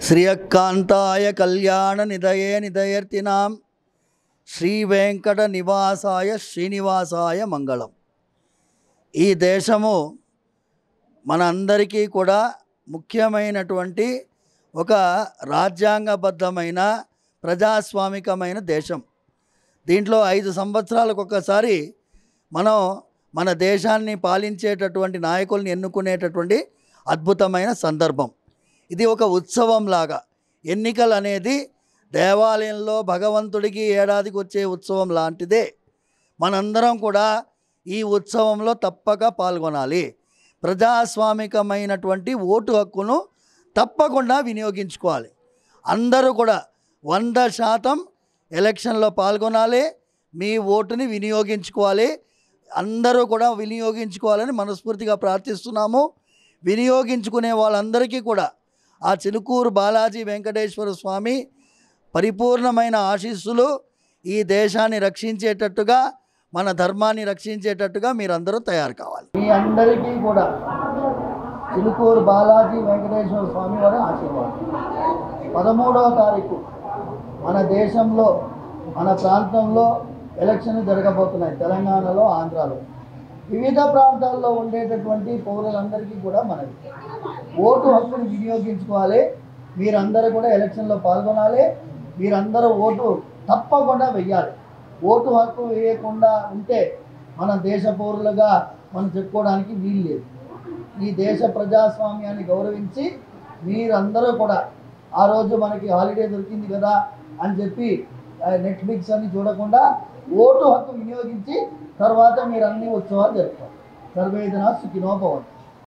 శ్రియకాంతాయ కళ్యాణ నిదయే నిదయర్తినాం శ్రీ వెంకట నివాసాయ శ్రీనివాసాయ మంగళం. ఈ దేశము మనందరికీ కూడా ముఖ్యమైనటువంటి ఒక రాజ్యాంగబద్ధమైన ప్రజాస్వామికమైన దేశం. దీంట్లో 5 సంవత్సరాలకు ఒకసారి మనం మన దేశాన్ని పాలించేటటువంటి నాయకుల్ని ఎన్నుకునేటటువంటి అద్భుతమైన సందర్భం. ఇది ఒక ఉత్సవంలాగా. ఎన్నికలు అనేది దేవాలయంలో భగవంతుడికి ఏడాదికి వచ్చే ఉత్సవం లాంటిదే. మనందరం కూడా ఈ ఉత్సవంలో తప్పక పాల్గొనాలి. ప్రజాస్వామికమైనటువంటి ఓటు హక్కును తప్పకుండా వినియోగించుకోవాలి. అందరూ కూడా 100% ఎలక్షన్లో పాల్గొనాలి. మీ ఓటుని వినియోగించుకోవాలి. అందరూ కూడా వినియోగించుకోవాలని మనస్ఫూర్తిగా ప్రార్థిస్తున్నాము. వినియోగించుకునే వాళ్ళందరికీ కూడా ఆ చిలుకూరు బాలాజీ వెంకటేశ్వర స్వామి పరిపూర్ణమైన ఆశీస్సులు ఈ దేశాన్ని రక్షించేటట్టుగా, మన ధర్మాన్ని రక్షించేటట్టుగా మీరందరూ తయారు కావాలి. మీ అందరికీ కూడా చిలుకూరు బాలాజీ వెంకటేశ్వర స్వామి వారి ఆశీర్వాదం. 13వ తారీఖు మన దేశంలో, మన ప్రాంతంలో ఎలక్షన్లు జరగబోతున్నాయి. తెలంగాణలో, ఆంధ్రాలో, వివిధ ప్రాంతాల్లో ఉండేటటువంటి పౌరులందరికీ కూడా మనది ఓటు హక్కును వినియోగించుకోవాలి. మీరందరూ కూడా ఎలక్షన్లో పాల్గొనాలి. మీరందరూ ఓటు తప్పకుండా వెయ్యాలి. ఓటు హక్కు వేయకుండా ఉంటే మన దేశ పౌరులుగా మనం చెప్పుకోవడానికి వీలు లేదు. ఈ దేశ ప్రజాస్వామ్యాన్ని గౌరవించి మీరందరూ కూడా ఆ రోజు మనకి హాలిడే దొరికింది కదా అని చెప్పి నెట్ఫ్లిక్స్ అని చూడకుండా ఓటు హక్కు వినియోగించి తర్వాత మీరు అన్ని ఉత్సవాలు జరుపుకోవాలి. సర్వేజన సుఖినో భవంతు.